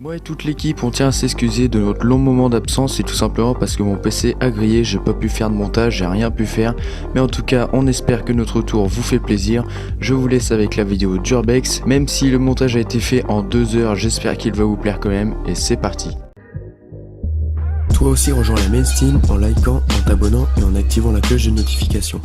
Moi et toute l'équipe, on tient à s'excuser de notre long moment d'absence et tout simplement parce que mon PC a grillé, j'ai pas pu faire de montage, j'ai rien pu faire. Mais en tout cas, on espère que notre retour vous fait plaisir. Je vous laisse avec la vidéo d'Urbex. Même si le montage a été fait en 2 heures, j'espère qu'il va vous plaire quand même. Et c'est parti. Toi aussi rejoins la main team en likant, en t'abonnant et en activant la cloche de notification.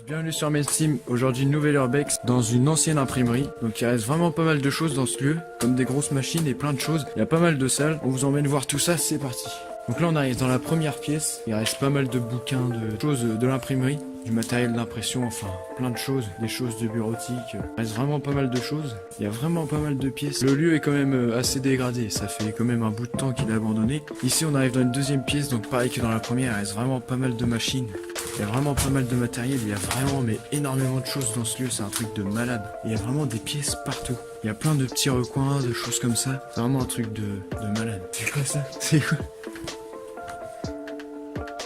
Bienvenue sur Main Team, aujourd'hui nouvelle Urbex dans une ancienne imprimerie. Donc il reste vraiment pas mal de choses dans ce lieu, comme des grosses machines et plein de choses. Il y a pas mal de salles, on vous emmène voir tout ça, c'est parti. Donc là on arrive dans la première pièce, il reste pas mal de bouquins, de choses de l'imprimerie, du matériel d'impression, enfin plein de choses, des choses de bureautique. Il reste vraiment pas mal de choses, il y a vraiment pas mal de pièces. Le lieu est quand même assez dégradé, ça fait quand même un bout de temps qu'il est abandonné. Ici on arrive dans une deuxième pièce, donc pareil que dans la première, il reste vraiment pas mal de machines. Il y a vraiment pas mal de matériel, il y a vraiment mais énormément de choses dans ce lieu, c'est un truc de malade. Il y a vraiment des pièces partout. Il y a plein de petits recoins, de choses comme ça. C'est vraiment un truc de malade. C'est quoi ça? C'est quoi?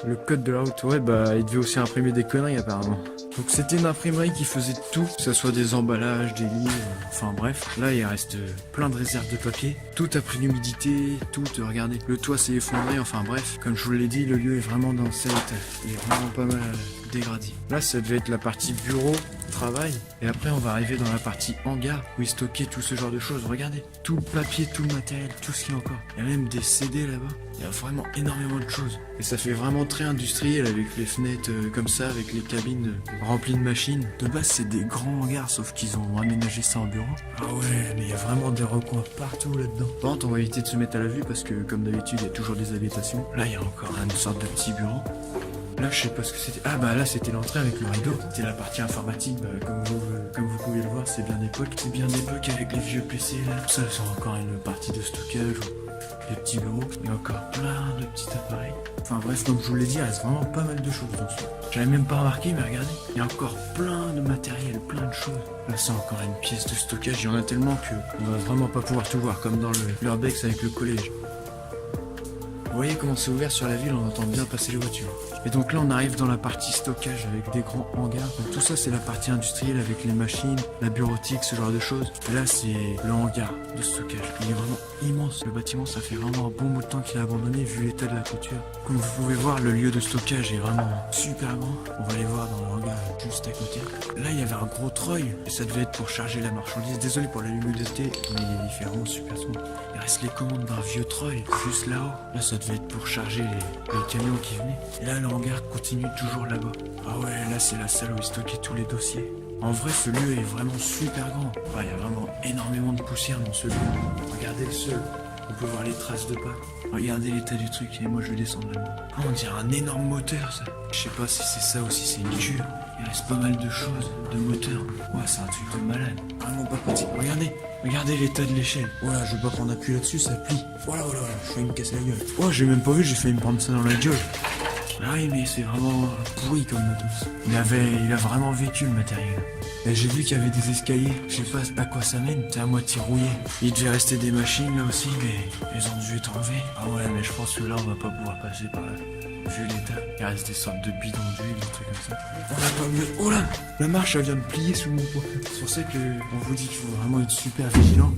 Le code de la route, ouais bah il devait aussi imprimer des conneries apparemment. Donc c'était une imprimerie qui faisait tout, que ce soit des emballages, des livres, enfin bref. Là il reste plein de réserves de papier, tout a pris l'humidité, tout, regardez, le toit s'est effondré, enfin bref. Comme je vous l'ai dit, le lieu est vraiment dans cet état, il est vraiment pas mal dégradé. Là ça devait être la partie bureau, travail, et après on va arriver dans la partie hangar, où il stockait tout ce genre de choses, regardez. Tout le papier, tout le matériel, tout ce qu'il y a encore. Il y a même des CD là-bas, il y a vraiment énormément de choses. Et ça fait vraiment très industriel avec les fenêtres comme ça, avec les cabines remplies de machines. De base c'est des grands hangars, sauf qu'ils ont aménagé ça en bureau. Ah ouais, mais il y a vraiment des recoins partout là-dedans. Par contre on va éviter de se mettre à la vue parce que comme d'habitude il y a toujours des habitations. Là il y a encore une sorte de petit bureau. Là je sais pas ce que c'était. Ah bah là c'était l'entrée avec le rideau. C'était la partie informatique, comme vous pouvez le voir, c'est bien d'époque. C'est bien d'époque avec les vieux PC là. Ça c'est encore une partie de stockage. Des petits bureaux, il y a encore plein de petits appareils. Enfin bref, comme je vous l'ai dit, il reste vraiment pas mal de choses dans ce. J'avais même pas remarqué, mais regardez, il y a encore plein de matériel, plein de choses. Là c'est encore une pièce de stockage, il y en a tellement que on va vraiment pas pouvoir tout voir, comme dans l'Urbex avec le collège. Vous voyez comment c'est ouvert sur la ville, on entend bien passer les voitures. Et donc là on arrive dans la partie stockage avec des grands hangars. Donc tout ça c'est la partie industrielle avec les machines, la bureautique, ce genre de choses. Et là c'est le hangar de stockage. Il est vraiment immense. Le bâtiment ça fait vraiment un bon bout de temps qu'il est abandonné vu l'état de la clôture. Comme vous pouvez voir, le lieu de stockage est vraiment super grand. On va aller voir dans le hangar juste à côté. Là il y avait un gros treuil et ça devait être pour charger la marchandise. Désolé pour la luminosité, mais il fait vraiment super sombre. Il reste les commandes d'un vieux treuil juste là-haut. Là ça devait être pour charger les camions qui venaient. Et là le hangar continue toujours là-bas. Ah ouais, là c'est la salle où il stockait tous les dossiers. En vrai ce lieu est vraiment super grand. Il y a vraiment énormément de poussière dans ce lieu. Regardez le sol, on peut voir les traces de pas. Regardez l'état du truc et moi je vais descendre là-dedans. Ah, on dirait un énorme moteur ça. Je sais pas si c'est ça ou si c'est une cure. Il reste pas mal de choses, de moteurs. Ouais c'est un truc de malade. Vraiment pas pratique. Regardez l'état de l'échelle. Voilà, je veux pas prendre appui là-dessus, ça plie. Voilà, je failli me casser la gueule. Oh, j'ai même pas vu, j'ai failli me prendre ça dans la gueule. Ah oui, mais c'est vraiment pourri comme matos. Il a vraiment vécu le matériel. Et j'ai vu qu'il y avait des escaliers, je sais pas à quoi ça mène, c'est à moitié rouillé. Il devait rester des machines là aussi, mais elles ont dû être enlevées. Ah ouais, mais je pense que là on va pas pouvoir passer par là. Vu l'état, il reste des sortes de bidons d'huile, des trucs comme ça. On a pas mieux. Oh là, la marche elle vient de plier sous mon poids. C'est pour ça qu'on vous dit qu'il faut vraiment être super vigilant.